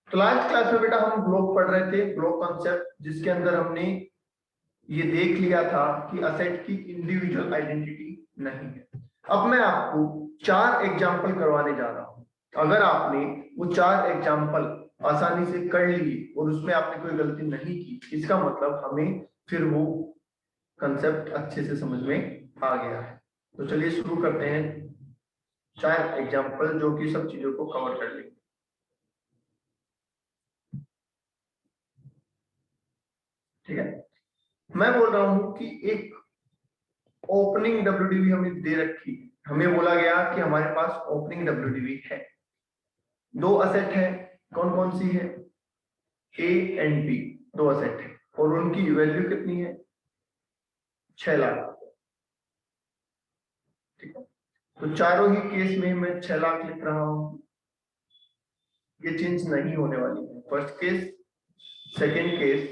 तो last class में बेटा हम ब्लॉक पढ़ रहे थे, ब्लॉक कॉन्सेप्ट, जिसके अंदर हमने ये देख लिया था कि असेट की इंडिविजुअल आइडेंटिटी नहीं है। अब मैं आपको 4 एग्जाम्पल करवाने जा रहा हूं। अगर आपने वो 4 एग्जाम्पल आसानी से कर लिए और उसमें आपने कोई गलती नहीं की, इसका मतलब हमें फिर वो कंसेप्ट अच्छे से समझ में आ गया है। तो चलिए शुरू करते हैं। 4 एग्जाम्पल जो कि सब चीजों को कवर कर लेंगे। ठीक है, मैं बोल रहा हूं कि एक ओपनिंग डब्ल्यूडीवी हमें दे रखी है। हमें बोला गया कि हमारे पास ओपनिंग डब्ल्यूडीवी है। 2 असेट है, कौन कौन सी है? ए एंड बी, 2 असेट है और उनकी वैल्यू कितनी है? 6 लाख। ठीक है, तो चारों ही केस में मैं 6 लाख लिख रहा हूं। ये चेंज नहीं होने वाली है। First case, second case,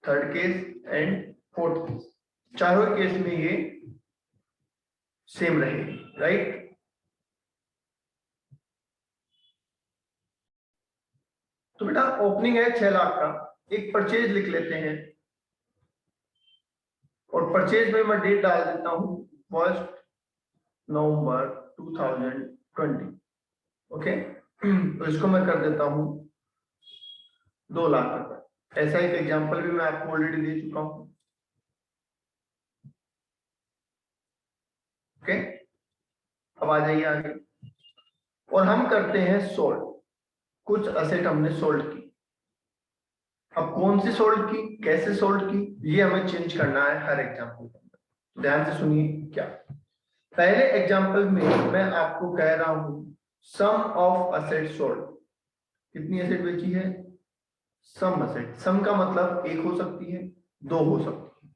third case and fourth case, चारों केस में ये सेम रहेगी, राइट? तो बेटा ओपनिंग है 6 लाख का, एक परचेज लिख लेते हैं और परचेज में मैं डेट डाल देता हूं 1 नवंबर 2020। ओके, तो इसको मैं कर देता हूं 2 लाख रुपए। ऐसा एक एग्जांपल भी मैं आपको ऑलरेडी दे चुका हूं। ओके, अब आ जाइए आगे और हम करते हैं सोल्ड। कुछ असेट हमने सोल्ड की। अब कौन सी सोल्ड की, कैसे सोल्ड की, ये हमें चेंज करना है हर एग्जांपल के अंदर। ध्यान से सुनिए। क्या पहले एग्जांपल में मैं आपको कह रहा हूं सम ऑफ असेट सोल्ड। कितनी असेट बेची है? सम असेट। सम का मतलब एक हो सकती है, 2 हो सकती है,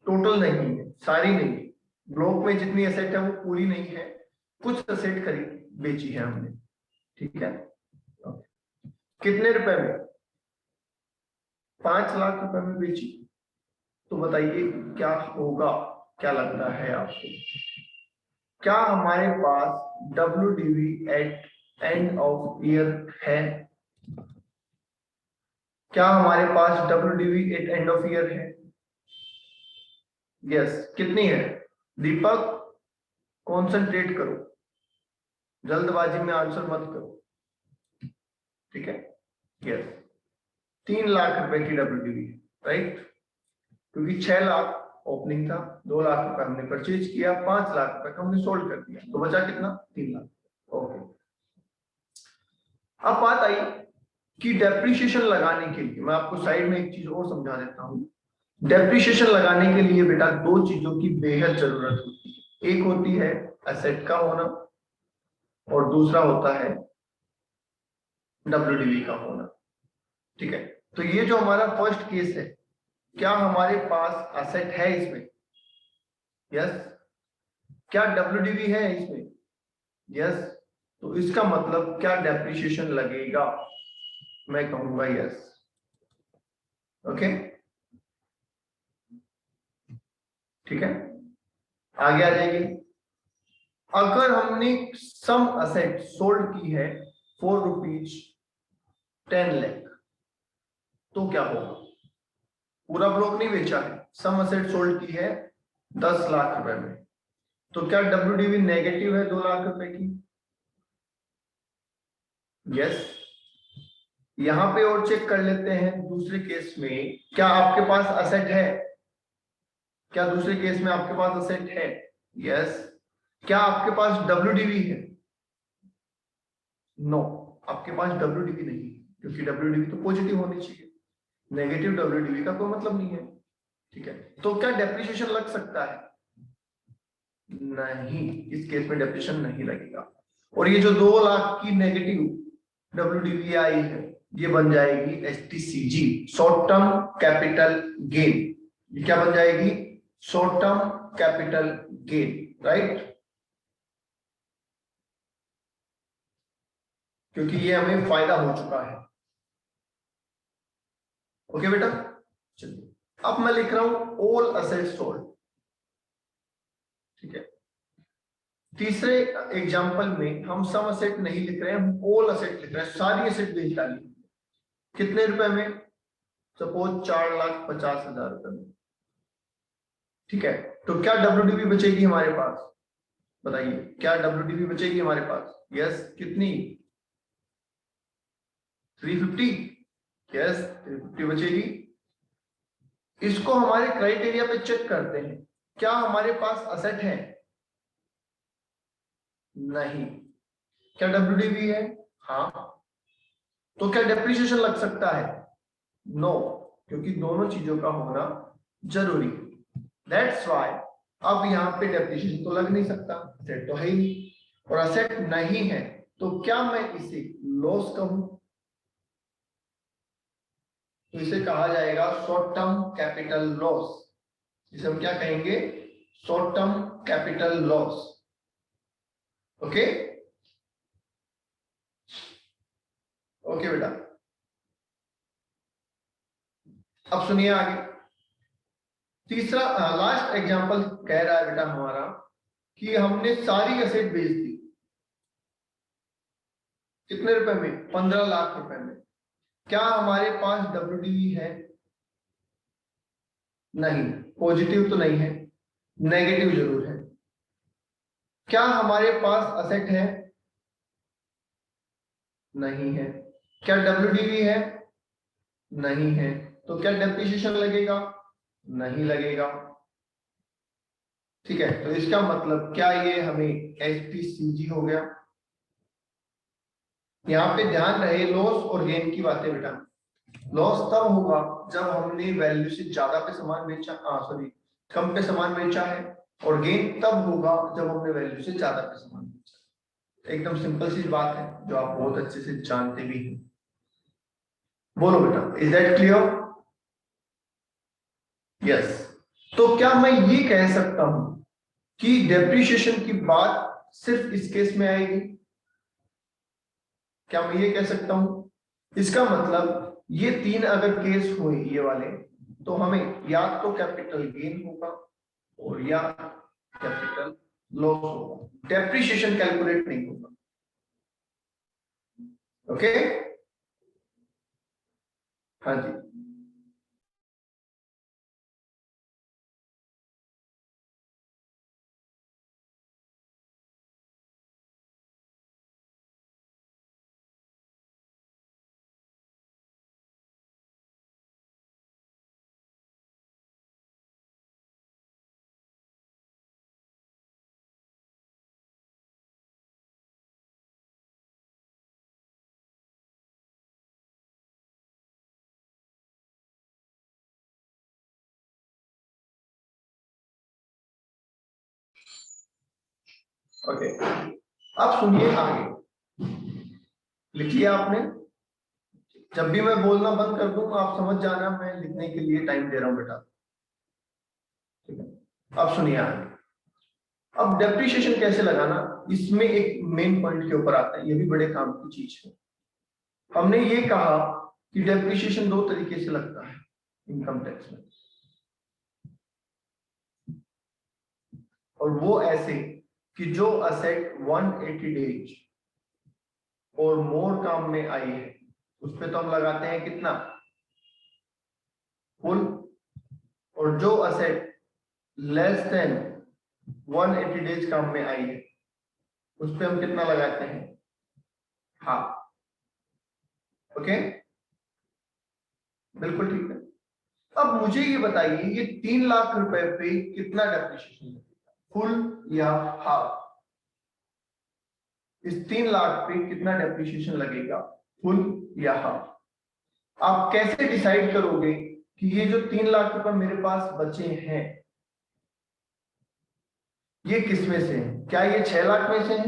टोटल नहीं है, सारी नहीं है। ब्लॉक में जितनी असेट है वो पूरी नहीं है, कुछ असेट खरीद बेची है हमने। ठीक है, कितने रुपए में? 5 लाख रुपए में बेची। तो बताइए क्या होगा, क्या लगता है आपको? क्या हमारे पास WDV at end of year है? क्या हमारे पास WDV at end of year है? यस। कितनी है? दीपक कॉन्सेंट्रेट करो, जल्दबाजी में आंसर मत करो। ठीक है, यस, 3 लाख रुपए की डब्ल्यूडीवी है, राइट? क्योंकि 6 लाख ओपनिंग था, 2 लाख रुपए हमने परचेज किया, 5 लाख रुपए का हमने सोल्ड कर दिया, तो बचा कितना? 3 लाख। ओके, अब बात आई कि डेप्रिसिएशन लगाने के लिए मैं आपको साइड में एक चीज और समझा देता हूं। डेप्रिसिएशन लगाने के लिए बेटा 2 चीजों की बेहद जरूरत होती है। एक होती है एसेट का होना और दूसरा होता है डब्ल्यूडीवी का होना। ठीक है, तो ये जो हमारा फर्स्ट केस है, क्या हमारे पास एसेट है इसमें? यस। क्या डब्ल्यूडीवी है इसमें? यस। तो इसका मतलब क्या डेप्रिसिएशन लगेगा? मैं कहूंगा यस। ओके, ठीक है, आगे आ जाइए। अगर हमने सम असेट सोल्ड की है फॉर ₹10 लाख, तो क्या होगा? पूरा ब्लॉक नहीं बेचा है, सम असेट सोल्ड की है 10 लाख रुपए में, तो क्या डब्ल्यूडीवी नेगेटिव है 2 लाख रुपए की? यस। यहां पे और चेक कर लेते हैं दूसरे केस में, क्या आपके पास असेट है? क्या दूसरे केस में आपके पास असेट है? यस। क्या आपके पास डब्ल्यूडीवी है? नो, आपके पास डब्ल्यूडीवी नहीं है, क्योंकि डब्ल्यूडीवी तो पॉजिटिव होनी चाहिए, नेगेटिव डब्ल्यूडीवी का कोई मतलब नहीं है। ठीक है, तो क्या डेप्रिसिएशन लग सकता है? नहीं, इस केस में डेप्रिसिएशन नहीं लगेगा। और ये जो 2 लाख की नेगेटिव डब्ल्यूडीवी आई है, ये बन जाएगी STCG, short term capital gain. ये क्या बन जाएगी? Short term capital gain, right? क्योंकि ये हमें फायदा हो चुका है। ओके बेटा, चलिए अब मैं लिख रहा हूं ऑल असेट्स सोल्ड। ठीक है, तीसरे एग्जाम्पल में हम सम असेट नहीं लिख रहे हैं, हम ऑल असेट लिख रहे हैं, सारी असेट बेच डाली। कितने रुपए में? सपोज 4,50,000 रुपए में। ठीक है, तो क्या डब्ल्यूडीपी बचेगी हमारे पास? बताइए, क्या डब्ल्यूडीपी बचेगी हमारे पास? यस, कितनी? 350। यस, 350 बचेगी। इसको हमारे क्राइटेरिया पे चेक करते हैं, क्या हमारे पास असेट है? नहीं। क्या डब्ल्यूडीपी है? हाँ। तो क्या डेप्रिसिएशन लग सकता है? नो, क्योंकि दोनों चीजों का होना जरूरी है। दैट्स व्हाई अब यहाँ पे डेप्रिसिएशन तो लग नहीं सकता, असेट तो है ही नहीं, और असेट नहीं है तो क्या मैं इसे लॉस कहूं? तो इसे कहा जाएगा शॉर्ट टर्म कैपिटल लॉस। इसे हम क्या कहेंगे? Short term capital loss. Okay, okay बेटा। अब सुनिए आगे। तीसरा लास्ट एग्जांपल कह रहा है बेटा हमारा कि हमने सारी एसेट बेच दी। कितने रुपए में? 15 लाख रुपए में। क्या हमारे पास डब्ल्यूडीवी है? नहीं। पॉजिटिव तो नहीं है, नेगेटिव जरूर है। क्या हमारे पास असेट है? नहीं है। क्या डब्ल्यूडीवी है? नहीं है। तो क्या डेप्रिसिएशन लगेगा? नहीं लगेगा। ठीक है, तो इसका मतलब क्या ये हमें एसपीसीजी हो गया? यहाँ पे ध्यान रहे लॉस और गेन की बातें बेटा। लॉस तब होगा जब हमने वैल्यू से ज्यादा पे सामान बेचा, सॉरी कम पे सामान बेचा है, और गेन तब होगा जब हमने वैल्यू से ज्यादा पे सामान बेचा। एकदम सिंपल सी बात है जो आप बहुत अच्छे से जानते भी हैं। बोलो बेटा, इज दैट क्लियर? यस। तो क्या मैं ये कह सकता हूं कि डेप्रिसिएशन की बात सिर्फ इस केस में आएगी? क्या मैं ये कह सकता हूं? इसका मतलब ये तीन अगर केस हुए ये वाले, तो हमें या तो कैपिटल गेन होगा और या कैपिटल लॉस होगा, डेप्रिसिएशन कैलकुलेट नहीं होगा। ओके, हाँ जी। ओके, अब सुनिए आगे। लिख लिया आपने? जब भी मैं बोलना बंद कर दूं आप समझ जाना मैं लिखने के लिए टाइम दे रहा हूं बेटा। ठीक है, अब सुनिए आगे। अब डेप्रिसिएशन कैसे लगाना, इसमें एक मेन पॉइंट के ऊपर आता है, ये भी बड़े काम की चीज है। हमने ये कहा कि डेप्रिसिएशन दो तरीके से लगता है इनकम टैक्स में, और वो ऐसे कि जो असेट 180 डेज और मोर काम में आई है उस पे तो हम लगाते हैं कितना? फुल। और जो असेट लेस देन 180 डेज काम में आई है उस पे हम कितना लगाते हैं? हाफ। ओके, बिल्कुल ठीक है। अब मुझे ये बताइए ये 3 लाख रुपए पे कितना डेप्रिसिएशन लगेगा, फुल या हाफ? इस 3 लाख पे कितना डेप्रिसिएशन लगेगा, फुल या हाफ? आप कैसे डिसाइड करोगे कि ये जो 3 लाख रुपए मेरे पास बचे हैं ये किस में से है? क्या ये 6 लाख में से है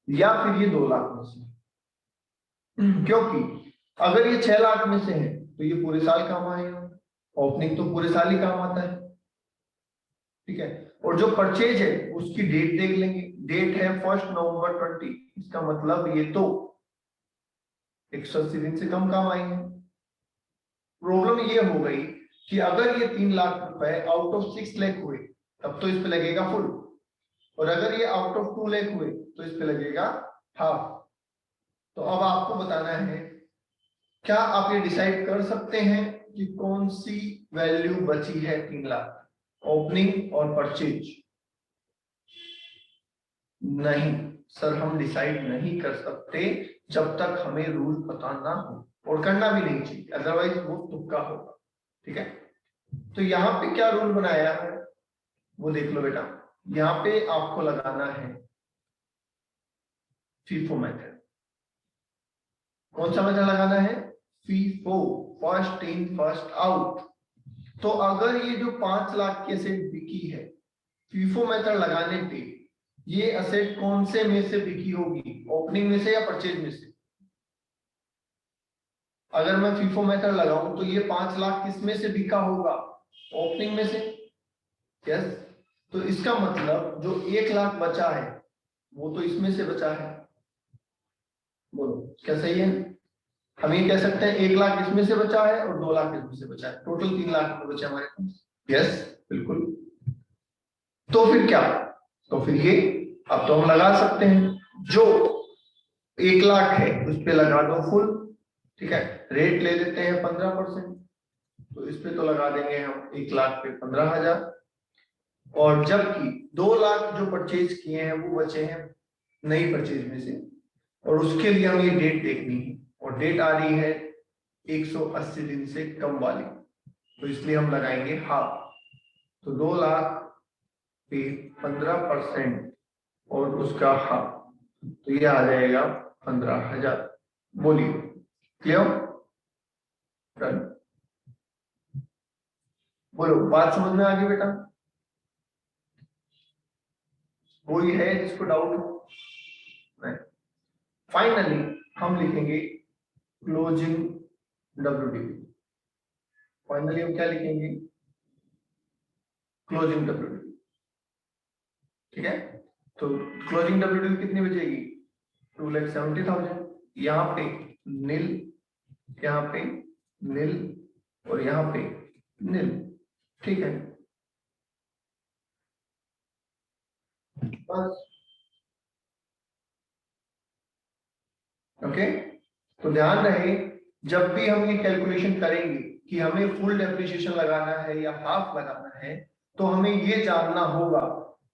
या फिर ये 2 लाख में से है? क्योंकि अगर ये 6 लाख में से है तो ये पूरे साल काम आएगा, ओपनिंग तो पूरे साल ही काम आता है। ठीक है, और जो परचेज है उसकी डेट देख लेंगे, डेट है 1 नवंबर 20, इसका मतलब ये तो 180 दिन से कम काम आएंगे। प्रॉब्लम ये हो गई कि अगर ये 3 लाख रुपए आउट ऑफ 6 लाख हुए तब तो इस पे लगेगा फुल, और अगर ये आउट ऑफ 2 लाख हुए तो इस पे लगेगा हाफ। तो अब आपको बताना है, क्या आप ये डिसाइड कर सकते हैं कि कौन सी वैल्यू बची है 3 लाख, ओपनिंग और परचेज? नहीं सर, हम डिसाइड नहीं कर सकते जब तक हमें रूल पता ना हो, और करना भी नहीं चाहिए, अदरवाइज वो तुक्का होगा। ठीक है, तो यहाँ पे क्या रूल बनाया है वो देख लो बेटा। यहाँ पे आपको लगाना है फीफो मेथड। कौन सा मेथड लगाना है? FIFO, first in first out. तो अगर ये जो 5 लाख की असेट बिकी है, फीफो मेथड लगाने पे ये असेट कौन से में से बिकी होगी, ओपनिंग में से या परचेज में से? अगर मैं फीफो मेथड लगाऊं तो ये 5 लाख किस में से बिका होगा? ओपनिंग में से। यस, तो इसका मतलब जो 1 लाख बचा है वो तो इसमें से बचा है। बोलो क्या सही है? हम ये कह सकते हैं 1 लाख इसमें से बचा है और 2 लाख इसमें से बचा है, टोटल 3 लाख में बचा हमारे पास। यस बिल्कुल। तो फिर क्या? तो फिर ये अब तो हम लगा सकते हैं, जो 1 लाख है उस पे लगा दो फुल। ठीक है, रेट ले लेते हैं 15%, तो इस पे तो लगा देंगे हम 1 लाख पे 15,000। और जबकि 2 लाख जो परचेज किए हैं वो बचे हैं नई परचेज में से, और उसके लिए हमें ये डेट देखनी है, और डेट आ रही है 180 दिन से कम वाली, तो इसलिए हम लगाएंगे हाफ। तो 2 लाख पे 15% और उसका हाफ, तो ये आ जाएगा 15,000। बोलिए क्लियर? डन। बोलो बात समझ में आ गई बेटा? कोई है जिसको डाउट हो? नहीं। फाइनली हम लिखेंगे क्लोजिंग डब्ल्यूडीपी। फाइनली हम क्या लिखेंगे? क्लोजिंग डब्ल्यूडीपी। ठीक है, तो क्लोजिंग डब्ल्यूडीपी कितनी बचेगी? 2,70,000। यहाँ पे नील, यहाँ पे नील, और यहाँ पे नील। ठीक है, बस। ओके, तो ध्यान रहे जब भी हम ये कैलकुलेशन करेंगे कि हमें फुल डेप्रिसिएशन लगाना है या हाफ लगाना है, तो हमें ये जानना होगा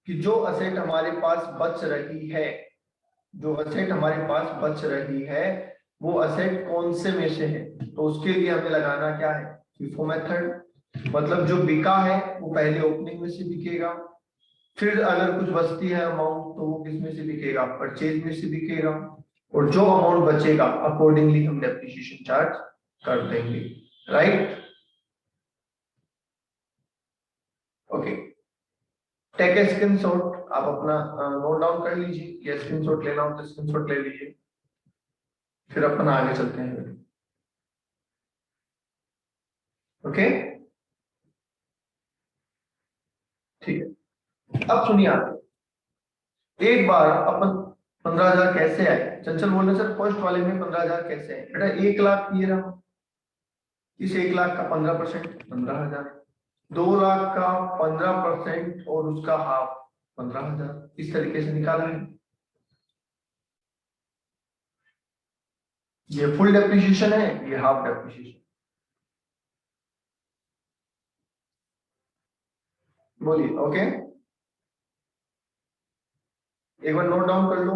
कि जो असेट हमारे पास बच रही है, जो असेट हमारे पास बच रही है वो असेट कौन से में से है। तो उसके लिए हमें लगाना क्या है? FIFO method. मतलब जो बिका है वो पहले ओपनिंग में से बिकेगा, फिर अगर कुछ बचती है अमाउंट तो वो किस में से बिकेगा? परचेज में से बिकेगा, और जो अमाउंट बचेगा अकॉर्डिंगली हम डेप्रिसिएशन चार्ज कर देंगे। Right? Okay, take a screenshot, आप अपना नोट डाउन कर लीजिए, या स्क्रीनशॉट लेना हो तो स्क्रीनशॉट ले लीजिए, फिर अपन आगे चलते हैं। ओके, ठीक है, अब सुनिए आगे। एक बार अपन 15,000 कैसे आए? चंचल बोल रहे सर फर्स्ट वाले में 15,000 कैसे आए? बेटा 1 लाख ये रहा, इस 1 लाख का 15% 15,000, 2 लाख का 15% और उसका हाफ 15,000, इस तरीके से निकाला है। ये फुल डेप्रिसिएशन है, ये हाफ डेप्रिसिएशन। बोलिए ओके, एक बार नोट डाउन कर लो।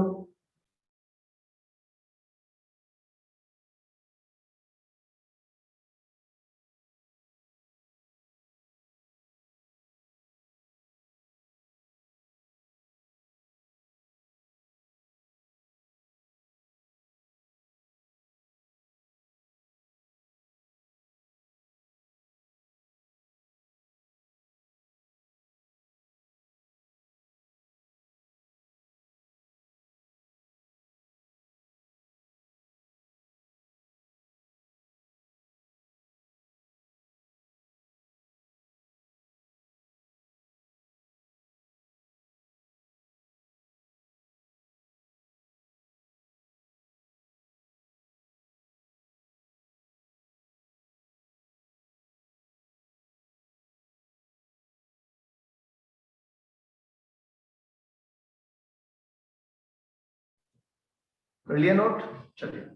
कर लिया नोट? चलिए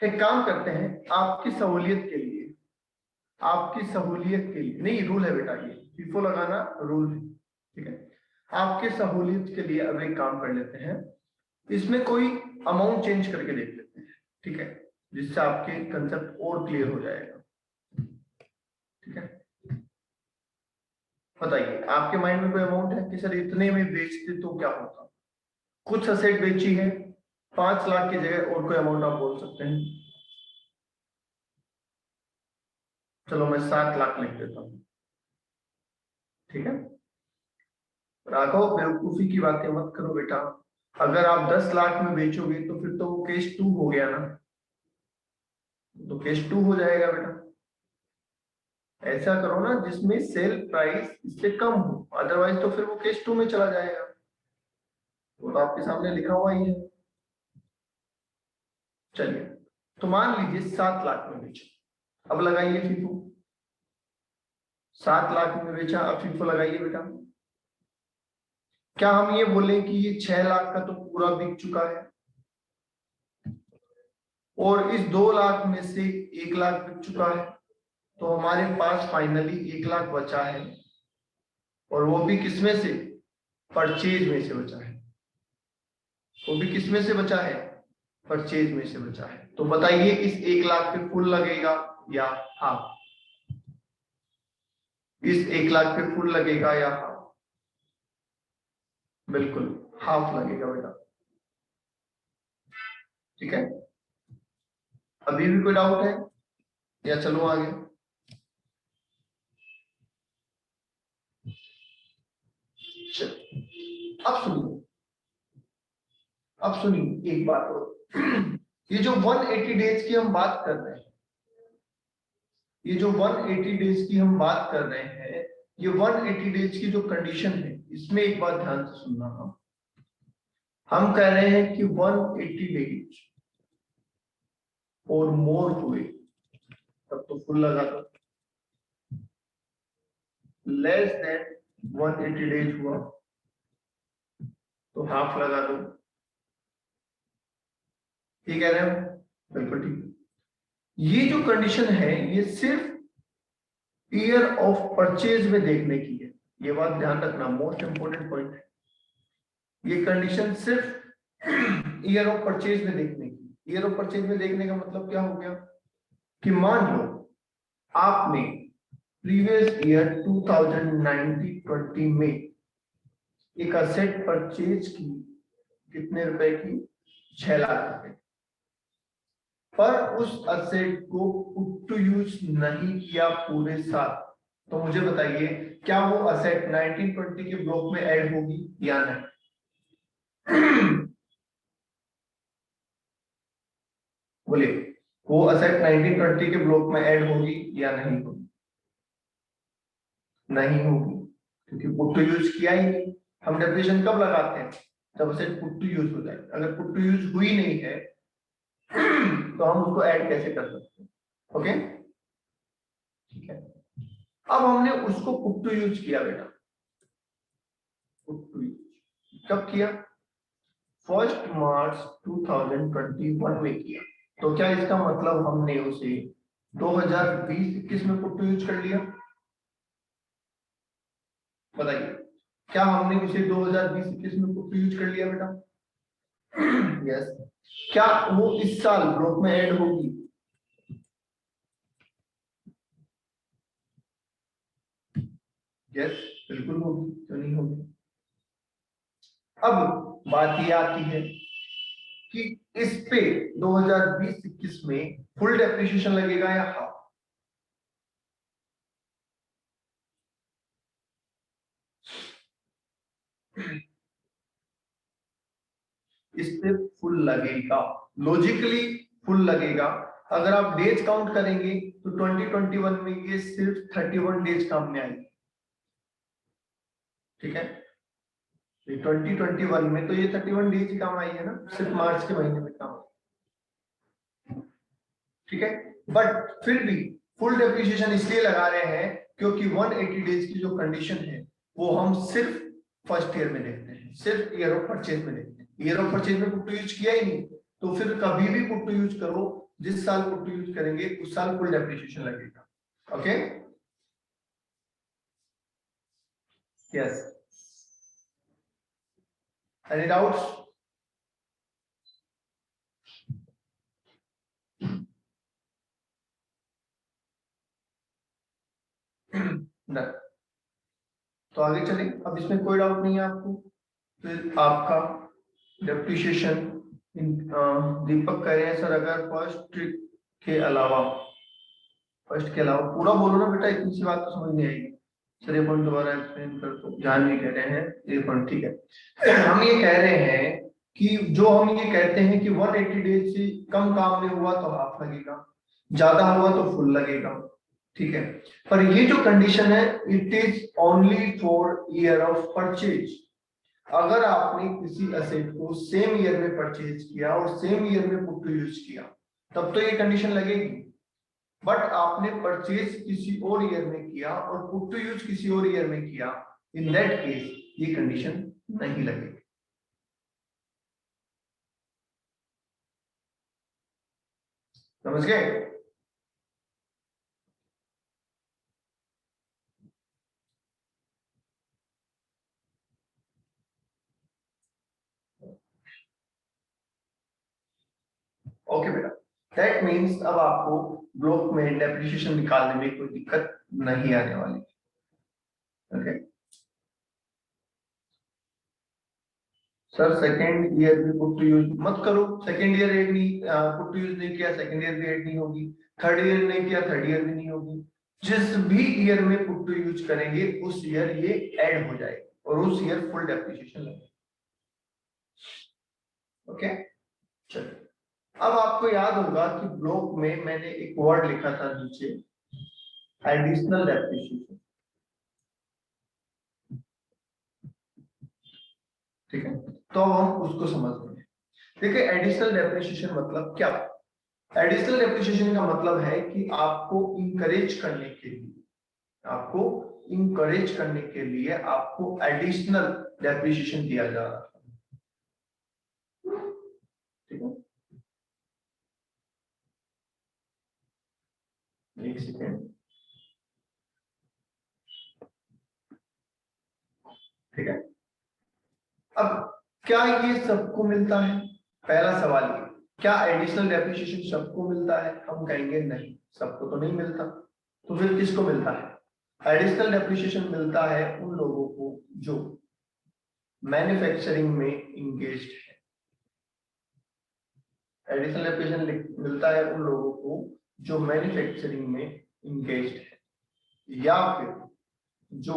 एक काम करते हैं, आपकी सहूलियत के लिए, आपकी सहूलियत के लिए नहीं, रूल है बेटा, ये फीफो लगाना रूल है, ठीक है? आपके सहूलियत के लिए अब एक काम कर लेते हैं, इसमें कोई अमाउंट चेंज करके देख लेते हैं, ठीक है, जिससे आपके कंसेप्ट और क्लियर हो जाएगा, ठीक है? बताइए आपके माइंड में कोई अमाउंट है कि सर इतने में बेचते तो क्या होता? कुछ असेट बेची है 5 लाख की जगह, और कोई अमाउंट आप बोल सकते हैं? चलो मैं 7 लाख लिख देता हूं, ठीक है? राघव बेवकूफी की बातें मत करो बेटा, अगर आप 10 लाख में बेचोगे तो फिर तो वो केस 2 हो गया ना, तो केस 2 हो जाएगा बेटा। ऐसा करो ना जिसमें सेल प्राइस इससे कम हो, अदरवाइज तो फिर वो केस 2 में चला जाएगा, वो तो आपके सामने लिखा हुआ ही है। चलिए तो मान लीजिए 7 लाख में बेचा, अब लगाइए फीफो, 7 लाख में बेचा, अब फीफो लगाइए बेटा। क्या हम ये बोले कि ये 6 लाख का तो पूरा बिक चुका है, और इस 2 लाख में से 1 लाख बिक चुका है, तो हमारे पास फाइनली 1 लाख बचा है, और वो भी किसमें से? परचेज में से बचा है, वो भी किसमें से बचा है? परचेज में से बचा है। तो बताइए इस 1 लाख पे फुल लगेगा या हाफ? इस 1 लाख पे फुल लगेगा या हाफ? बिल्कुल हाफ लगेगा बेटा, ठीक है? अभी भी कोई डाउट है या चलो आगे? अब सुनिए, अब सुनिए एक बात और, ये जो 180 डेज की हम बात कर रहे हैं, ये जो 180 डेज की हम बात कर रहे हैं, ये 180 डेज की जो कंडीशन है, इसमें एक बात ध्यान से सुनना, हम कह रहे हैं कि 180 डेज और मोर हुए तब तो फुल लगा दो, लेस देन 180 डेज हुआ तो हाफ लगा दो, ठीक कह रहे हो? बिल्कुल ठीक। ये जो कंडीशन है ये सिर्फ ईयर ऑफ परचेज में देखने की है, ये बात ध्यान रखना, मोस्ट इंपोर्टेंट पॉइंट है। ये कंडीशन सिर्फ ईयर ऑफ परचेज में देखने की। ईयर ऑफ परचेज में देखने का मतलब क्या हो गया कि मान लो आपने प्रीवियस ईयर 2019-20 में एक असेट परचेज की, कितने रुपए की? 6 लाख रुपए, पर उस असेट को पुट टू यूज नहीं किया पूरे साल, तो मुझे बताइए क्या वो असेट 1920 के ब्लॉक में ऐड होगी या नहीं? बोलिए, वो असेट 1920 के ब्लॉक में ऐड होगी या नहीं होगी? नहीं होगी, क्योंकि पुट टू यूज किया ही नहीं। हम डेफिनेशन कब लगाते हैं? जब असेट पुट टू यूज हो जाए। अगर पुट टू यूज हुई नहीं है तो हम उसको ऐड कैसे कर सकते हैं? ओके, ठीक है। अब हमने उसको पुट टू यूज किया बेटा, पुट टू यूज कब किया? 1 मार्च 2021 में किया, तो क्या इसका मतलब हमने उसे 2020-21 में पुट टू यूज कर लिया? बताइए, क्या हमने उसे 2020-21 में पुट टू यूज कर लिया बेटा? यस। क्या वो इस साल ब्लॉक में ऐड होगी? यस, बिल्कुल होगी, क्यों नहीं होगी? अब बात ये आती है कि इस पे 2020-21 में फुल डेप्रिसिएशन लगेगा या हाफ? इस पे फुल लगेगा, लॉजिकली फुल लगेगा। अगर आप डेज काउंट करेंगे तो 2021 में ये सिर्फ 31 डेज काम में आएगी, ठीक है? 2021 में तो ये 31 डेज ही काम आई है ना, सिर्फ मार्च के महीने में काम, ठीक है? बट फिर भी फुल डेप्रिसिएशन इसलिए लगा रहे हैं क्योंकि 180 डेज की जो कंडीशन है वो हम सिर्फ फर्स्ट ईयर में देखते हैं, सिर्फ ईयर ऑफ परचेज में देखते हैं। ईयर ऑफ परचेज में पुट टू यूज किया ही नहीं, तो फिर कभी भी पुट टू यूज करो, जिस साल पुट टू यूज करेंगे उस साल फुल डेप्रिसिएशन लगेगा। Okay, yes, any doubts? तो आगे चलें, अब इसमें कोई डाउट नहीं है आपको? फिर आपका डेप्रिसिएशन दीपक कह रहे हैं सर अगर फर्स्ट के अलावा पूरा बोलो ना बेटा, इतनी सी बात तो समझ नहीं आएगी। सर ये पॉइंट दोबारा एक्सप्लेन कर दो। जान नहीं कह रहे हैं ये पॉइंट, ठीक है। हम ये कह रहे हैं कि जो हम ये कहते हैं कि 180 डेज से कम काम में हुआ तो हाफ लगेगा, ज्यादा हुआ तो फुल लगेगा, ठीक है। पर ये जो कंडीशन है it is only for year of purchase. अगर आपने किसी एसेट को सेम ईयर में परचेज किया और सेम ईयर में पुट टू यूज किया तब तो ये कंडीशन लगेगी, बट आपने परचेज किसी और ईयर में किया और पुट टू यूज किसी और ईयर में किया, इन दैट केस ये कंडीशन नहीं लगेगी। समझ गए? ओके बेटा, दैट मीन्स अब आपको ब्लॉक में डेप्रिसिएशन निकालने में कोई दिक्कत नहीं आने वाली। ओके सर, सेकेंड ईयर भी पुट टू यूज मत करो, सेकेंड ईयर ऐड नहीं पुट टू यूज नहीं किया, सेकेंड ईयर भी ऐड नहीं होगी, थर्ड ईयर नहीं किया, थर्ड ईयर भी नहीं होगी। जिस भी ईयर में पुट टू यूज करेंगे उस ईयर ये ऐड हो जाएगी और उस ईयर फुल डेप्रिसिएशन लगेगा। ओके चलिए, अब आपको याद होगा कि ब्लॉक में मैंने एक वर्ड लिखा था नीचे, एडिशनल डेप्रिसिएशन, ठीक है। तो अब हम उसको समझते हैं। देखिए एडिशनल डेप्रिसिएशन मतलब क्या? एडिशनल डेप्रिसिएशन का मतलब है कि आपको इंकरेज करने के लिए आपको एडिशनल डेप्रिसिएशन दिया जा रहा है, ठीक है। एक सेकेंड, ठीक है। अब क्या ये सबको मिलता है? पहला सवाल ये, क्या एडिशनल डेप्रिसिएशन सबको मिलता है? हम कहेंगे नहीं, सबको तो नहीं मिलता। तो फिर किसको मिलता है? एडिशनल डेप्रिसिएशन मिलता है उन लोगों को जो मैन्युफैक्चरिंग में इंगेज्ड है। एडिशनल डेप्रिसिएशन मिलता है उन लोगों को जो मैन्युफैक्चरिंग में इंगेज्ड है, या फिर जो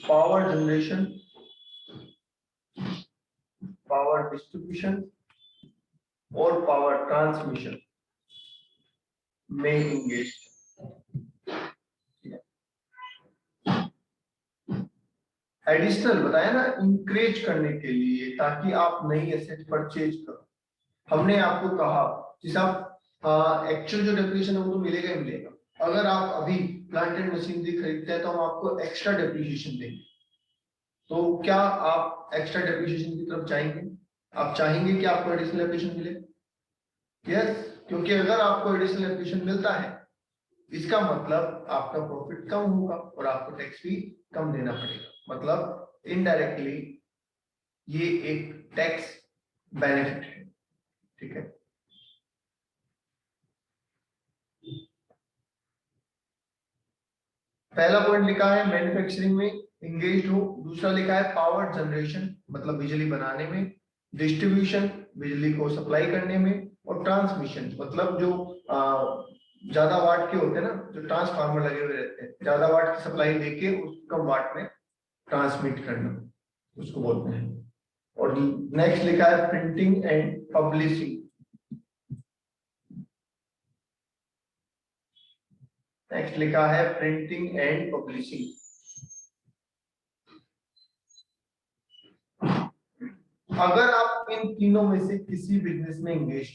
पावर जनरेशन, पावर डिस्ट्रीब्यूशन और पावर ट्रांसमिशन में इंगेज्ड। एडिशनल बताया ना, इंकरेज करने के लिए, ताकि आप नई एसेट परचेज करो। हमने आपको कहा कि साहब एक्चुअल जो डेप्रिसिएशन है वो तो मिलेगा ही मिलेगा। अगर आप अभी प्लांट एंड मशीनरी खरीदते हैं तो हम आपको एक्स्ट्रा डेप्रिसिएशन देंगे। तो क्या आप एक्स्ट्रा डेप्रिसिएशन की तरफ जाएंगे? आप चाहेंगे कि आपको एडिशनल डेप्रिसिएशन मिले? यस, क्योंकि अगर आपको एडिशनल डेप्रिसिएशन मिलता है इसका मतलब आपका प्रॉफिट कम होगा और आपको टैक्स भी कम देना पड़ेगा। मतलब इनडायरेक्टली ये एक टैक्स बेनिफिट है, ठीक है। पहला पॉइंट लिखा है मैन्युफैक्चरिंग में इंगेज हो, दूसरा लिखा है पावर जनरेशन मतलब बिजली बनाने में, डिस्ट्रीब्यूशन बिजली को सप्लाई करने में, और ट्रांसमिशन मतलब जो ज्यादा वाट के होते हैं ना, जो ट्रांसफार्मर लगे हुए रहते हैं, ज्यादा वाट की सप्लाई देके उसको कम वाट में ट्रांसमिट करना, उसको बोलते हैं। और नेक्स्ट लिखा है प्रिंटिंग एंड पब्लिशिंग। नेक्स्ट लिखा है प्रिंटिंग एंड पब्लिशिंग। अगर आप इन तीनों में से किसी बिजनेस में इंगेज,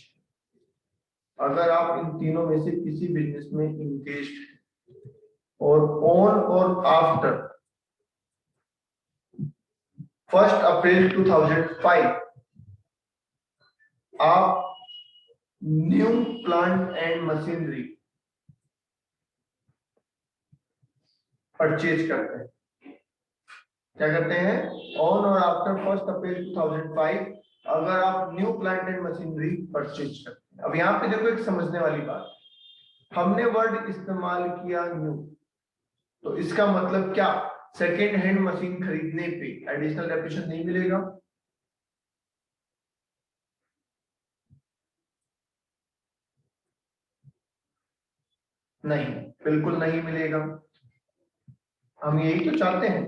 अगर आप इन तीनों में से किसी बिजनेस में इंगेज और ऑन और आफ्टर 1 अप्रैल 2005 आप new plant and machinery purchase करते हैं। क्या करते हैं? ऑन और आफ्टर 1 अप्रैल 2005 अगर आप new plant and machinery purchase करते हैं। अब यहाँ पे देखो एक समझने वाली बात, हमने वर्ड इस्तेमाल किया न्यू, तो इसका मतलब क्या सेकेंड हैंड मशीन खरीदने पे एडिशनल डेप्रिसिएशन नहीं मिलेगा? नहीं, बिल्कुल नहीं मिलेगा। हम यही तो चाहते हैं,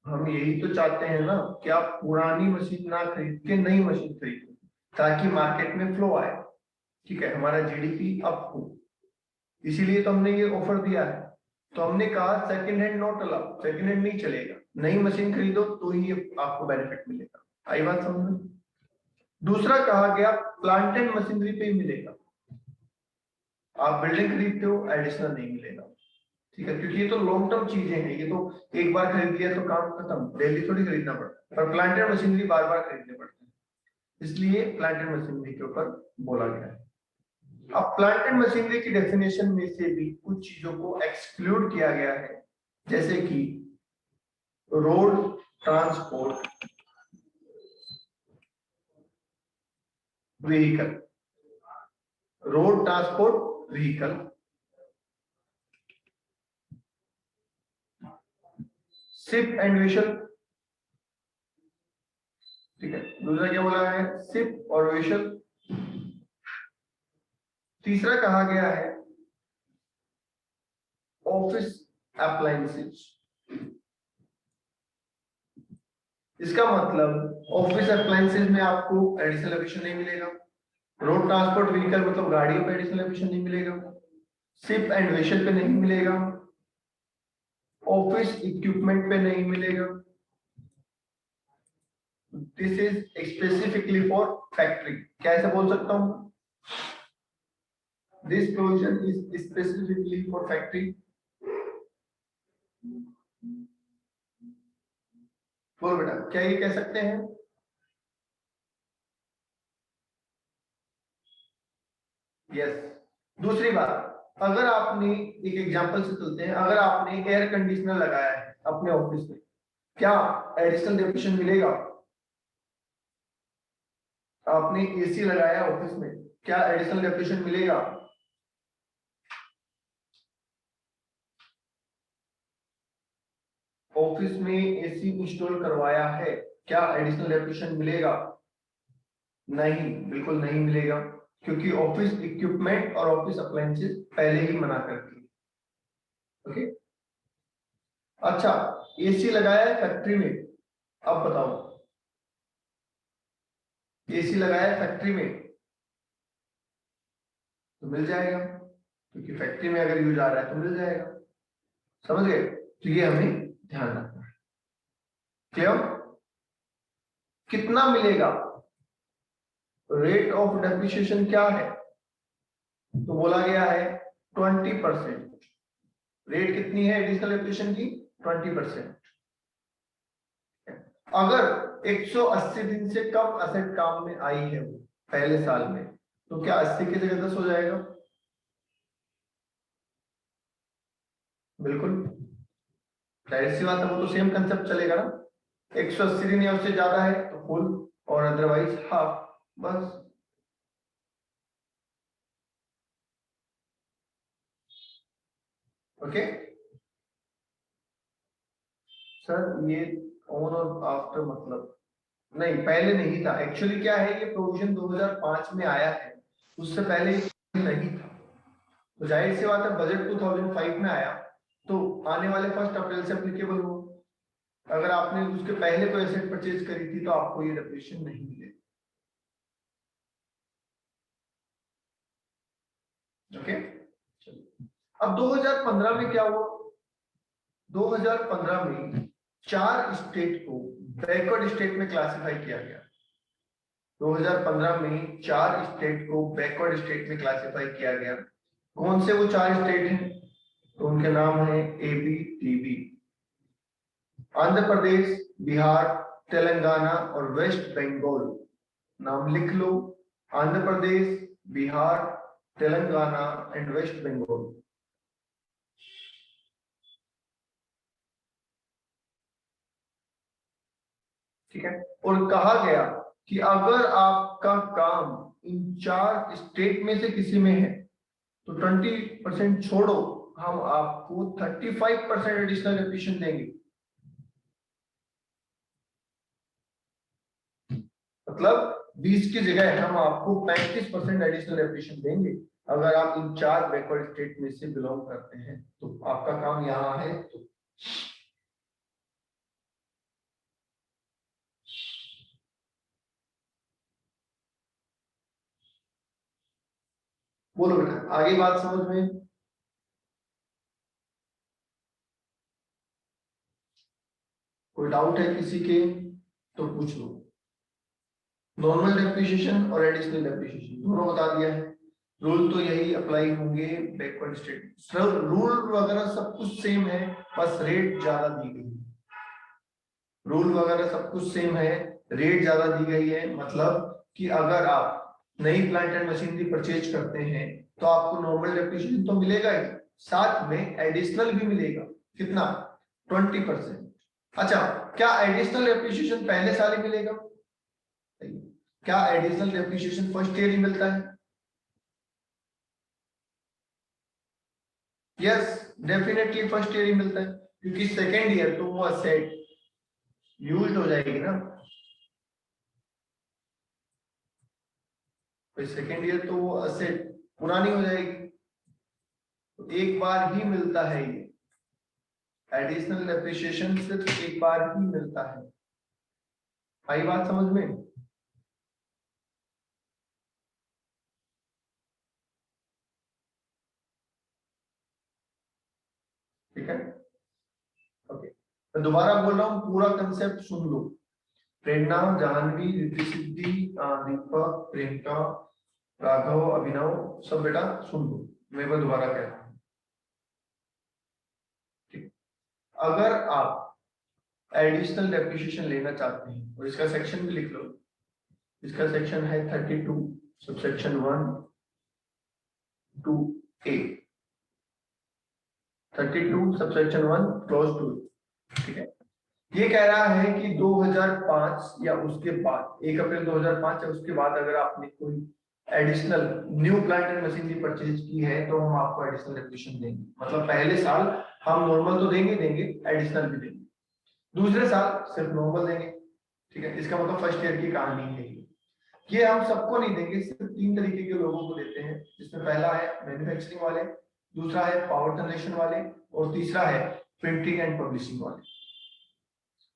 हम यही तो चाहते हैं ना कि आप पुरानी मशीन ना खरीद के नई मशीन खरीदो ताकि मार्केट में फ्लो आए। ठीक है, हमारा जीडीपी अप हो, इसीलिए तो हमने ये ऑफर दिया है। तो हमने कहा second hand not allowed, second hand नहीं चलेगा, नई मशीन खरीदो तो ही आपको बेनिफिट मिलेगा। आई बात समझ में? दूसरा कहा गया प्लांट एंड मशीनरी पे ही मिलेगा, आप बिल्डिंग खरीदते हो एडिशनल नहीं मिलेगा। ठीक है, क्योंकि ये तो लॉन्ग टर्म चीजें हैं, ये तो एक बार खरीद लिया तो काम खत्म, डेली थोड़ी खरीदना पड़ता है, पर प्लांट एंड मशीनरी बार बार खरीदने पड़ते हैं, इसलिए प्लांट एंड मशीनरी के ऊपर बोला गया है। अब प्लांट एंड मशीनरी की डेफिनेशन में से भी कुछ चीजों को एक्सक्लूड किया गया है, जैसे कि road transport vehicle, road transport vehicle, ship and vessel. ठीक है, दूसरा क्या बोला है? शिप और वेसल। तीसरा कहा गया है ऑफिस अप्लायंसेस, इसका मतलब ऑफिस अप्लायंसेस में आपको एडिशनल एमिशन नहीं मिलेगा। रोड ट्रांसपोर्ट व्हीकल मतलब गाड़ियों पे एडिशनल एमिशन नहीं मिलेगा। शिप एंड वेसल पे नहीं मिलेगा। ऑफिस इक्विपमेंट पे नहीं मिलेगा। This is specifically for factory. क्या ऐसा बोल सकता हूं? This provision is specifically for factory. बोलो बेटा, क्या ये कह सकते हैं? यस। दूसरी बात, अगर आपने एक एग्जांपल से चलते हैं, अगर आपने एयर कंडीशनर लगाया है अपने ऑफिस में, क्या एडिशनल डेप्रिसिएशन मिलेगा? आपने एसी लगाया ऑफिस में, क्या एडिशनल डेप्रिसिएशन मिलेगा? ऑफिस में एसी इंस्टॉल करवाया है, क्या एडिशनल डेप्रिसिएशन मिलेगा? नहीं, बिल्कुल नहीं मिलेगा, क्योंकि ऑफिस इक्विपमेंट और ऑफिस अप्लायंसेस पहले ही मना करती है। ओके, अच्छा, एसी लगाया है फैक्ट्री में, अब बताओ, एसी लगाया है फैक्ट्री में तो मिल जाएगा, क्योंकि फैक्ट्री में अगर यूज आ रहा है तो मिल जाएगा। समझ गए? तो ये हमें ध्यान रखना है। क्लियर? कितना मिलेगा? रेट ऑफ डेप्रिसिएशन क्या है? तो बोला गया है 20%। रेट कितनी है एडिशनल डेप्रिसिएशन की? 20%। अगर 180 दिन से कम असेट काम में आई है वो पहले साल में, तो क्या 80 की जगह 10 हो जाएगा? बिल्कुल, जाहिर सी बात है, वो तो सेम कंसेप्ट चलेगा ना। 180 दिन या उससे ज्यादा है तो फुल, और अदरवाइज हाफ, बस। ओके सर, ये ऑन और आफ्टर मतलब नहीं, पहले नहीं था। एक्चुअली क्या है, ये प्रोविजन 2005 में आया है, उससे पहले ये नहीं था। तो जाहिर सी बात है, बजट 2005 में आया तो आने वाले 1 अप्रैल से एप्लीकेबल हो। अगर आपने उसके पहले कोई एसेट परचेज करी थी तो आपको ये डेप्रिसिएशन नहीं मिलेगा। ओके, अब 2015 में क्या हुआ? 2015 में 4 स्टेट को बैकवर्ड स्टेट में क्लासिफाई किया गया। 2015 में 4 स्टेट को बैकवर्ड स्टेट में क्लासिफाई किया गया। कौन से वो 4 स्टेट हैं? तो उनके नाम है A B T B. Andhra Pradesh, Bihar, Telangana और वेस्ट बंगाल। नाम लिख लो, आंध्र प्रदेश, बिहार, तेलंगाना एंड वेस्ट बंगाल। ठीक है, और कहा गया कि अगर आपका काम इन 4 स्टेट में से किसी में है तो 20% छोड़ो, हम आपको 35% एडिशनल एप्रिसिएशन देंगे। मतलब 20 की जगह हम आपको 35% एडिशनल एप्रिसिएशन देंगे अगर आप इन 4 बैकवर्ड स्टेट में से बिलोंग करते हैं, तो आपका काम यहाँ है। तो बोलो बेटा, आगे बात समझ में? कोई डाउट है किसी के तो पूछ लो। नॉर्मल डेप्रिसिएशन और एडिशनल डेप्रिसिएशन दोनों बता दिया है। रूल तो यही अप्लाई होंगे बैकवर्ड स्टेट, रूल वगैरह सब कुछ सेम है, बस रेट ज्यादा दी गई है। रूल वगैरह सब कुछ सेम है, रेट ज्यादा दी गई है। मतलब कि अगर आप नई प्लांट एंड मशीनरी परचेज करते हैं तो आपको नॉर्मल डेप्रिसिएशन तो मिलेगा ही, साथ में एडिशनल भी मिलेगा। कितना? 20%। अच्छा, क्या एडिशनल डेप्रिसिएशन पहले साल ही मिलेगा? क्या एडिशनल डेप्रिसिएशन फर्स्ट ईयर ही मिलता है? यस, डेफिनेटली फर्स्ट ईयर ही मिलता है, क्योंकि सेकेंड ईयर तो वो असेट यूज्ड हो जाएगी ना। सेकेंड ईयर तो वो असेट पुरानी हो जाएगी, तो एक बार ही मिलता है ये एडिशनल डेप्रिसिएशन, सिर्फ एक बार ही मिलता है। आई बात समझ में? ठीक है, ओके। मैं दोबारा बोल रहा हूँ, पूरा कंसेप्ट सुन लो। प्रेरणा, जाह्नवी, रिद्धि सिद्धि, दीपक, प्रियंका, राघव, अभिनव, सब बेटा सुन लो, मैं वो दोबारा कह रहा हूँ। ठीक, अगर आप एडिशनल डेप्रिसिएशन लेना चाहते हैं, और इसका सेक्शन भी लिख लो, इसका सेक्शन है 32 subsection 1 two A, 32 subsection 1 clause 2। ठीक है, ये कह रहा है कि 2005 या उसके बाद, 1 अप्रैल 2005 या उसके बाद अगर आपने कोई additional new plant and machinery purchase की है तो हम आपको एडिशनल डेप्रिसिएशन देंगे। मतलब पहले साल हम नॉर्मल तो देंगे एडिशनल भी देंगे, दूसरे साल सिर्फ नॉर्मल देंगे। ठीक है, इसका मतलब फर्स्ट ईयर की कहानी है ये हम सबको नहीं देंगे, सिर्फ 3 तरीके के लोगों को देते हैं, जिसमें पहला है मैन्युफैक्चरिंग वाले, दूसरा है पावर जनरेशन वाले, और तीसरा है प्रिंटिंग एंड पब्लिशिंग वाले।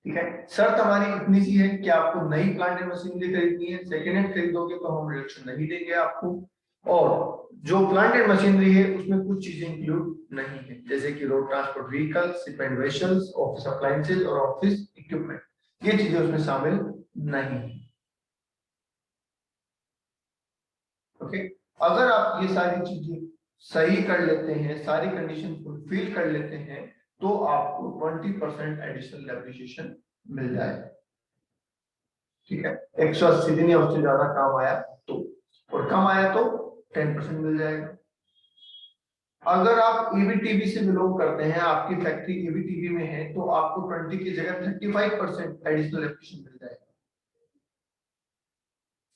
ठीक है, शर्त हमारी इतनी सी है कि आपको नई प्लांट एंड मशीनरी खरीदनी है, सेकेंड हैंड खरीदोगे तो हम रिडक्शन नहीं देंगे आपको, और जो प्लांट एंड मशीनरी है उसमें कुछ चीजें इंक्लूड नहीं है, जैसे कि road transport vehicle, ship and vessels, office appliances और ऑफिस इक्विपमेंट, ये चीजें उसमें शामिल नहीं है। ओके, अगर आप ये सारी चीजें सही कर लेते हैं, सारी कंडीशन फुलफिल कर लेते हैं, तो आपको 20% एडिशनल डेप्रिसिएशन मिल जाएगा। ठीक है, 180 दिन या उससे ज्यादा काम आया तो, और कम आया तो 10% मिल जाएगा। अगर आप ईबीटीबी से बिलोंग करते हैं, आपकी फैक्ट्री ईबीटीबी में है, तो आपको 20 की जगह 35% एडिशनल डेप्रिसिएशन मिल जाएगा।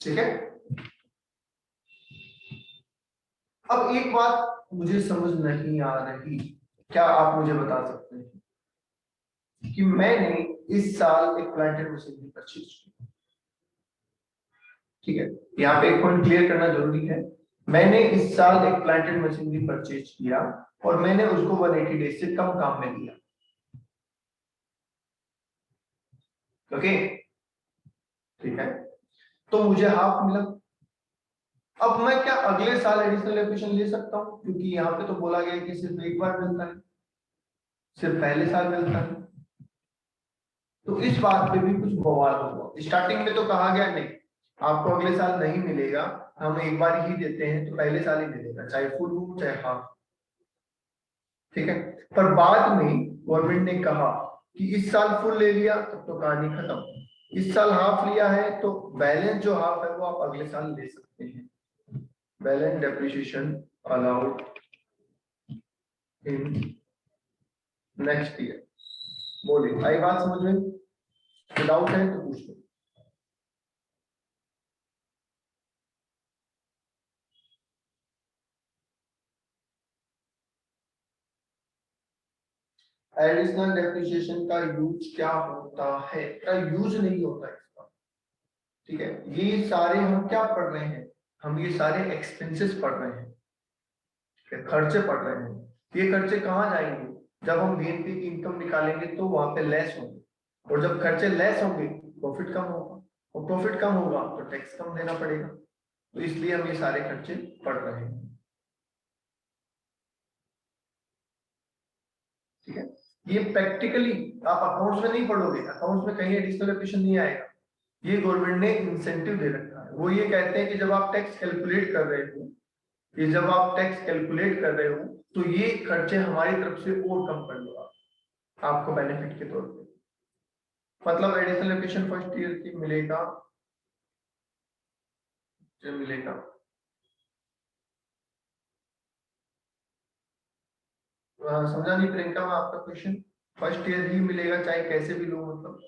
ठीक है, अब एक बात मुझे समझ नहीं आ रही, क्या आप मुझे बता सकते हैं कि मैंने इस साल एक प्लांट एंड मशीनरी परचेज की। ठीक है, यहाँ पे एक पॉइंट क्लियर करना जरूरी है, मैंने इस साल एक प्लांट एंड मशीनरी परचेज किया और मैंने उसको 180 डेज से कम काम में लिया। ओके, ठीक है, तो मुझे हाफ मिला। अब मैं क्या अगले साल एडिशनल एप्रिसिएशन ले सकता हूँ, क्योंकि यहाँ पे तो बोला गया कि सिर्फ एक बार मिलता है, सिर्फ पहले साल मिलता है, तो इस बात पे भी कुछ बवाल होगा। स्टार्टिंग में तो कहा गया नहीं, आपको अगले साल नहीं मिलेगा, हम एक बार ही देते हैं, तो पहले साल ही मिलेगा, चाहे फुल हो चाहे हाफ। ठीक है, पर बाद में गवर्नमेंट ने कहा कि इस साल फुल ले लिया तब तो कहानी खत्म, इस साल हाफ लिया है तो बैलेंस जो हाफ है वो आप अगले साल ले सकते हैं। Balance depreciation allowed in next year. बोलिए, आई बात समझ में? डाउट है तो पूछ लो। एडिशनल डेप्रिसिएशन का यूज क्या होता है? क्या यूज नहीं होता इसका? ठीक है, ये सारे हम क्या पढ़ रहे हैं? हम ये सारे एक्सपेंसेस पढ़ रहे हैं, खर्चे पढ़ रहे हैं। ये खर्चे कहाँ जाएंगे? जब हम बीएनपी की इनकम निकालेंगे तो वहां पे लेस होंगे, और जब खर्चे लेस होंगे प्रॉफिट कम होगा, और प्रॉफिट कम होगा तो टैक्स कम देना पड़ेगा। तो इसलिए हम ये सारे खर्चे पढ़ रहे हैं। ठीक है, ये प्रैक्टिकली आप अकाउंट्स में नहीं पढ़ोगे, अकाउंट्स में कहीं एडिशनल एप्लीकेशन नहीं आएगा। ये गवर्नमेंट ने इंसेंटिव दे रखा है। वो ये कहते हैं कि जब आप टैक्स कैलकुलेट कर रहे हो, ये जब आप टैक्स कैलकुलेट कर रहे हो तो ये खर्चे हमारी तरफ से और कम कर लो आपको बेनिफिट के तौर पे। मतलब एडिशनल एप्लीकेशन फर्स्ट ईयर की मिलेगा, जो मिलेगा समझा नहीं प्रियंका मैं आपका क्वेश्चन? फर्स्ट ईयर ही मिलेगा चाहे कैसे भी लो, मतलब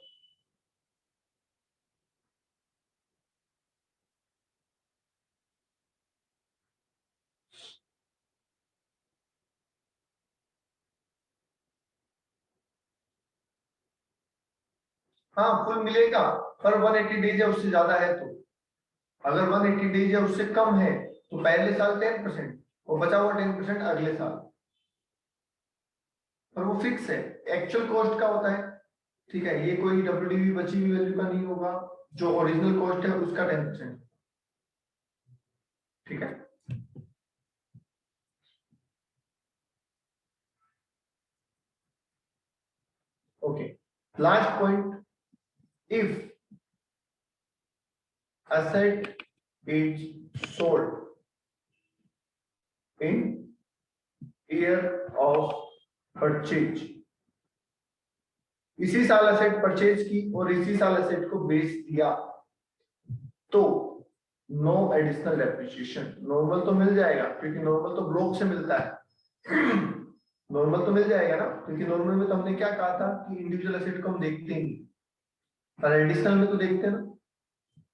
हाँ फुल मिलेगा, पर 180 डेज या उससे ज्यादा है तो। अगर 180 डेज या उससे कम है तो पहले साल 10% और बचा हुआ 10% अगले साल, पर वो फिक्स है। एक्चुअल कॉस्ट का होता है। ठीक है, ये कोई डब्ल्यूडीवी बची हुई वैल्यू का नहीं होगा, जो ओरिजिनल कॉस्ट है उसका 10%। ठीक है, okay. Last point, if asset is sold in year of purchase, इसी साल एसेट परचेज की और इसी साल एसेट को बेच दिया तो नो एडिशनल डेप्रिसिएशन। नॉर्मल तो मिल जाएगा क्योंकि नॉर्मल तो ब्लॉक से मिलता है। नॉर्मल तो मिल जाएगा ना, क्योंकि नॉर्मल में तो हमने क्या कहा था कि इंडिविजुअल एसेट को हम देखते ही नहीं, पर एडिशनल में तो देखते हैं ना।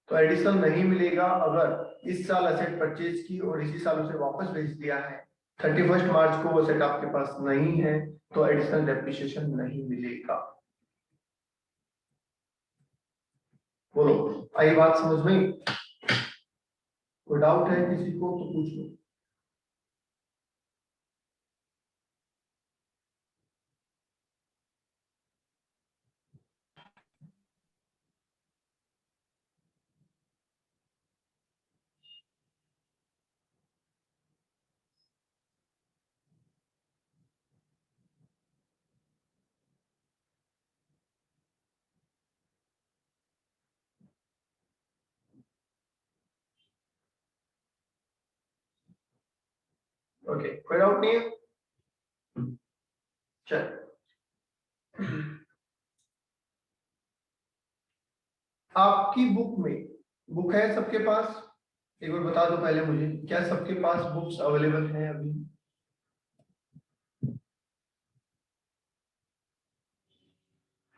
तो एडिशनल नहीं मिलेगा अगर इस साल एसेट परचेज की और इसी साल उसे वापस बेच दिया है, 31 मार्च को वो एसेट आपके पास नहीं है, तो एडिशनल डेप्रिसिएशन नहीं मिलेगा। बोलो, आई बात समझ में? कोई डाउट है किसी को तो पूछ लो। ओके, कोई डाउट नहीं है? चल, आपकी बुक में, बुक है सबके पास? एक बार बता दो पहले मुझे, क्या सबके पास बुक्स अवेलेबल हैं अभी?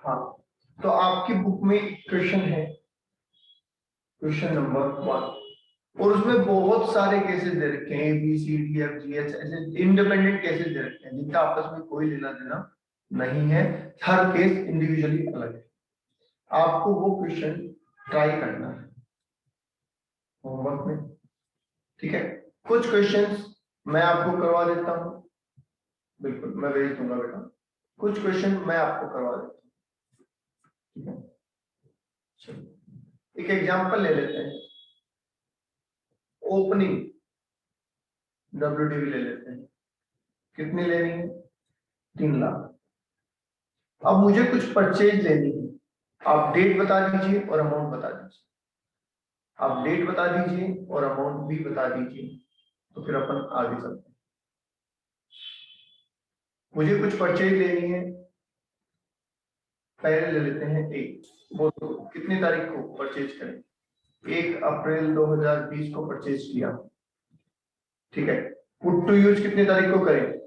हाँ, तो आपकी बुक में क्वेश्चन है, क्वेश्चन नंबर 1, और उसमें बहुत सारे केसेस दे रखे हैं, ABCDFGH, ऐसे इंडिपेंडेंट केसेस दे रखे हैं जिनका आपस में कोई लेना देना नहीं है। हर केस इंडिविजुअली अलग है। आपको वो क्वेश्चन ट्राई करना है होमवर्क में। ठीक है, कुछ क्वेश्चंस मैं आपको करवा देता हूँ, बिल्कुल मैं भेज दूंगा बेटा। कुछ क्वेश्चन मैं आपको करवा देता हूँ। ठीक है, चलो एक एग्जांपल ले लेते हैं। ओपनिंग WDV ले लेते हैं, कितनी लेनी है? 3 लाख। अब मुझे कुछ परचेज लेनी है, आप डेट बता दीजिए और अमाउंट बता दीजिए। आप डेट बता दीजिए और अमाउंट भी बता दीजिए, तो फिर अपन आगे चलते हैं। मुझे कुछ परचेज लेनी है, पहले ले लेते हैं एक, वो कितनी तारीख को परचेज करें? 1 अप्रैल 2020 को परचेज किया, ठीक है। पुट टू यूज कितनी तारीख को करें?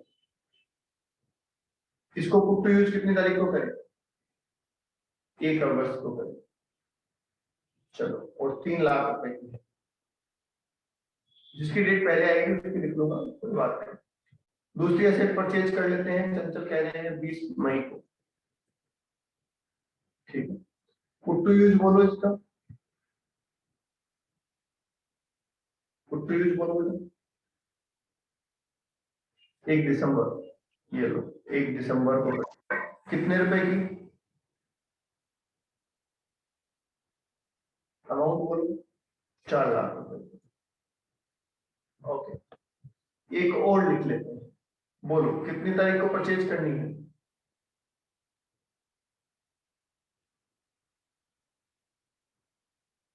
इसको पुट टू यूज कितनी तारीख को करें? 1 अगस्त को करें। चलो, और 3 लाख रुपए की है, जिसकी डेट पहले आएगी उसकी लिख लूंगा, कोई बात नहीं। दूसरी एसेट परचेज कर लेते हैं, चंचल कह रहे हैं 20 मई को, ठीक है। पुट टू यूज बोलो इसका, पुट टू यूज बोलो। 1 दिसंबर, ये लो 1 दिसंबर को कितने रुपए की अमाउंट बोलो? 4 लाख रुपए। ओके, एक और लिख लेते हैं, बोलो कितनी तारीख को परचेज करनी है?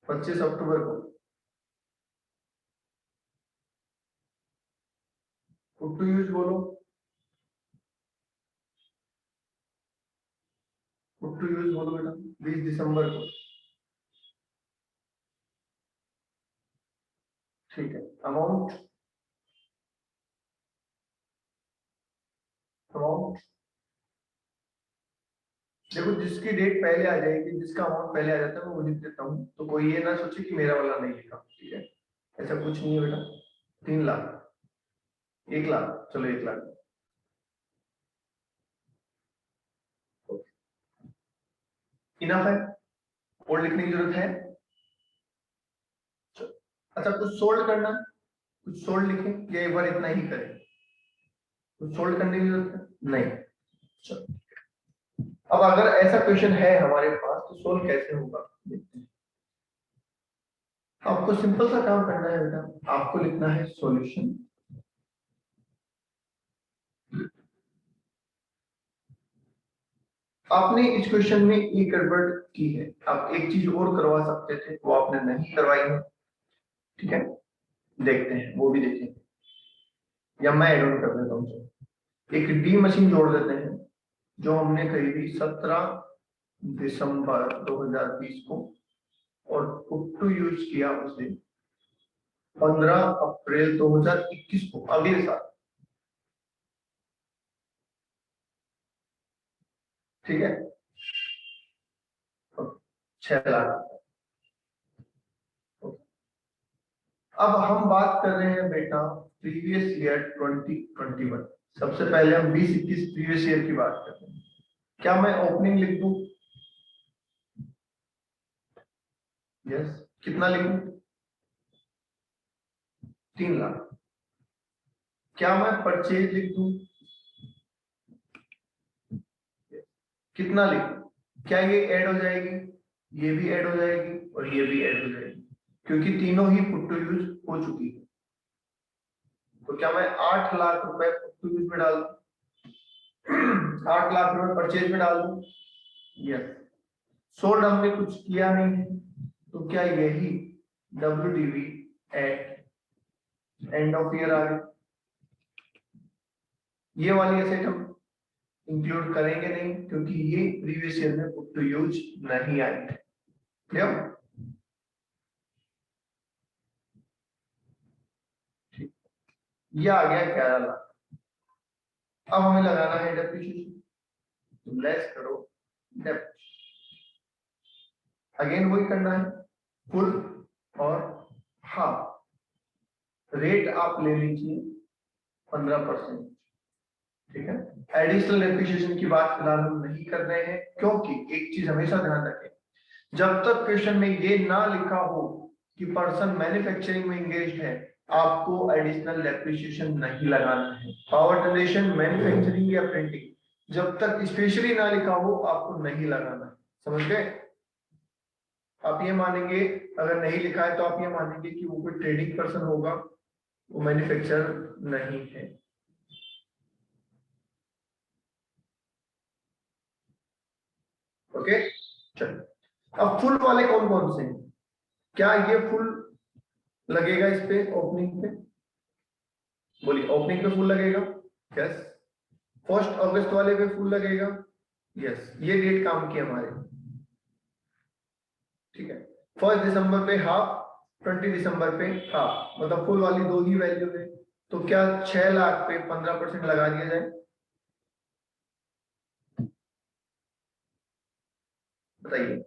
25 अक्टूबर को। पुट टू यूज बोलो, पुट टू यूज बोलो बेटा। 20 दिसंबर को, ठीक है। अमाउंट, अमाउंट देखो, जिसकी डेट पहले आ जाएगी, जिसका अमाउंट पहले आ जाता है वो लिख देता हूँ, तो कोई ये ना सोचे कि मेरा वाला नहीं लिखा, ठीक है। ऐसा कुछ नहीं है बेटा। 3 लाख, 1 लाख, चलो 1 लाख। इनफ है, और लिखने की जरूरत है? अच्छा, कुछ सोल्ड करना, कुछ सोल्ड लिखें या एक बार इतना ही करें? कुछ सोल्ड करने की जरूरत है? नहीं। चलो, अब अगर ऐसा क्वेश्चन है हमारे पास तो सोल्व कैसे होगा देखते हैं। आपको सिंपल सा काम करना है बेटा, आपको लिखना है सॉल्यूशन। आपने इस क्वेश्चन में एक गड़बड़ की है, आप एक चीज और करवा सकते थे, वो आपने नहीं करवाई है, ठीक है। देखते हैं, वो भी देखेंगे, या मैं एड ऑन कर देता हूँ। एक डी मशीन जोड़ देते हैं, जो हमने खरीदी 17 दिसंबर 2020 को, और पुट टू यूज किया उसे 15 अप्रैल 2021 को, अगले साल, ठीक है। 6 लाख। अब हम बात कर रहे हैं बेटा प्रीवियस ईयर 2021। सबसे पहले हम 2021 प्रीवियस ईयर की बात करते हैं। क्या मैं ओपनिंग लिख दूं? यस, कितना लिखूं? 3 लाख। क्या मैं परचेज लिख दूं? कितना लिखूं? क्या ये ऐड हो जाएगी? ये भी ऐड हो जाएगी और ये भी ऐड हो जाएगी, क्योंकि तीनों ही पुट टू यूज हो चुकी है। तो क्या मैं 8 लाख रुपए पुट टू यूज में डाल दूं? 8 लाख रुपए परचेज में डाल दूं? यस। सोल्ड हमने कुछ किया नहीं है, तो क्या यही WDV at end of year आ गई? ये वाली एसेट हम इंक्लूड करेंगे नहीं, क्योंकि ये प्रीवियस ईयर में पुट टू यूज नहीं आई है। क्लियर? ठीक, ये आ गया 11 लाख। अब हमें लगाना है डेप्रिसिएशन, तो लेस करो डेप्ट। अगेन वही करना है, फुल और हाफ। रेट आप ले लीजिए 15%, ठीक है। एडिशनल डेप्रिसिएशन की बात फिलहाल हम नहीं कर रहे हैं, क्योंकि एक चीज हमेशा ध्यान रखें, जब तक क्वेश्चन में ये ना लिखा हो कि पर्सन मैन्युफैक्चरिंग में एंगेज्ड है, आपको एडिशनल डेप्रिसिएशन नहीं लगाना है। पावर जनरेशन, मैन्युफैक्चरिंग या प्रिंटिंग, जब तक स्पेशली ना लिखा हो आपको नहीं लगाना है। समझ गए? आप ये मानेंगे, अगर नहीं लिखा है तो आप ये मानेंगे कि वो कोई ट्रेडिंग पर्सन होगा, वो मैन्युफैक्चरर नहीं है। ओके, चलो। अब फुल वाले कौन कौन से हैं? क्या ये फुल लगेगा इस पे, ओपनिंग पे? बोलिए, ओपनिंग पे फुल लगेगा? यस। 1 अगस्त वाले पे फुल लगेगा? यस, ये डेट काम की हमारे, ठीक है। 1 दिसंबर पे हाफ, 20 दिसंबर पे हाफ, मतलब फुल वाली दो ही वैल्यू है। तो क्या 6 लाख पे 15% लगा दिया जाए? बताइए।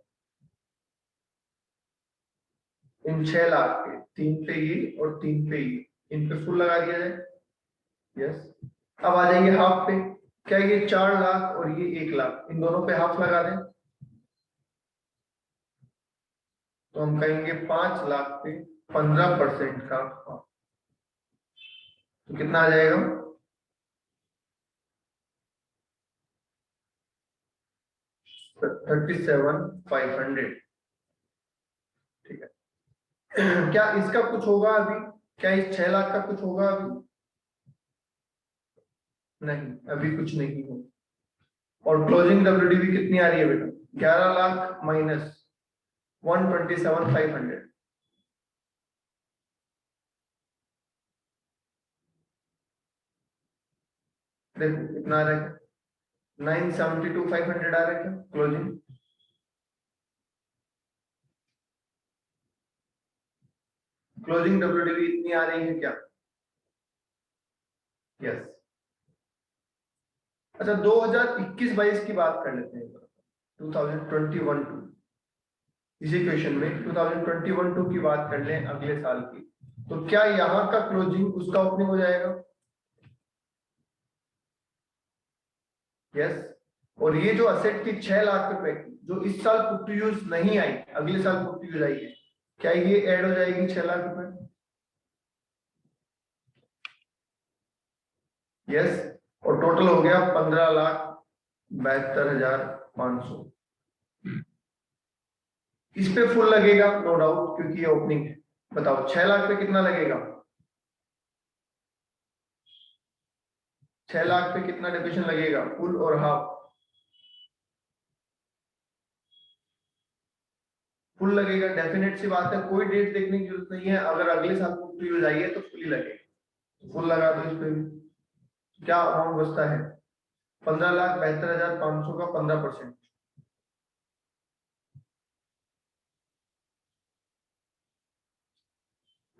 इन 6 लाख पे 3 पे ये और 3 पे ये, इन पे फुल लगा दिया जाए। यस। अब आ जाइए हाफ पे। क्या ये 4 लाख और ये 1 लाख, इन दोनों पे हाफ लगा दें? तो हम कहेंगे 5 लाख पे 15% का हाफ। तो कितना आ जाएगा? 37,500। ठीक है। क्या इसका कुछ होगा अभी? क्या इस 6 लाख का कुछ होगा अभी? नहीं, अभी कुछ नहीं हो। और क्लोजिंग डब्ल्यूडीवी कितनी आ रही है बेटा? 11 लाख माइनस 127,500। देखो कितना आ रहा है, 972,500 आ रहा है क्या क्लोजिंग? क्लोजिंग डब्ल्यूडीवी इतनी आ रही है क्या? यस। अच्छा, 2021-22 की बात कर लेते हैं। 2021 टू, इसी क्वेश्चन में 2021 टू की बात कर लें, अगले साल की। तो क्या यहाँ का क्लोजिंग उसका ओपनिंग हो जाएगा? यस। और ये जो असेट की 6 लाख रुपए की, जो इस साल पुट टू यूज नहीं आई, अगले साल पुट टू यूज आई है, क्या ये ऐड हो जाएगी 6 लाख रुपए? यस। और टोटल हो गया 15,72,500। इस पे फुल लगेगा नो डाउट, क्योंकि ये ओपनिंग है। बताओ 6 लाख पे कितना लगेगा? 6 लाख पे कितना डेप्रिसिएशन लगेगा, फुल और हाफ? फुल लगेगा, डेफिनेट सी बात है, कोई डेट देखने की जरूरत नहीं है। अगर अगले साल पुट टू यूज आई है तो फुल ही लगेगा। फुल लगा दो इस पे भी। क्या अमाउंट बचता है? 15,72,500 का 15%।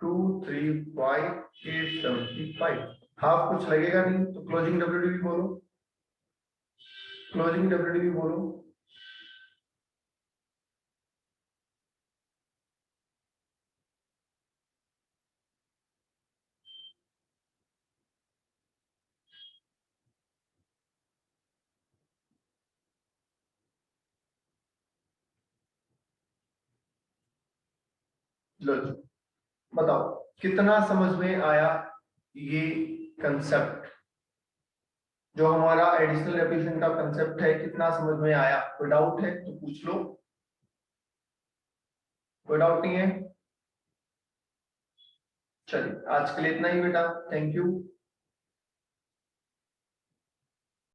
235,875। हाफ कुछ लगेगा नहीं, तो क्लोजिंग डब्ल्यूडीवी बोलो। क्लोजिंग डब्ल्यूडीवी बोलो। लो जी, बताओ कितना समझ में आया ये कंसेप्ट, जो हमारा एडिशनल एप्लीकेशन का कंसेप्ट है, कितना समझ में आया? कोई डाउट है तो पूछ लो। कोई डाउट नहीं है? चलिए, आज के लिए इतना ही बेटा। Thank you.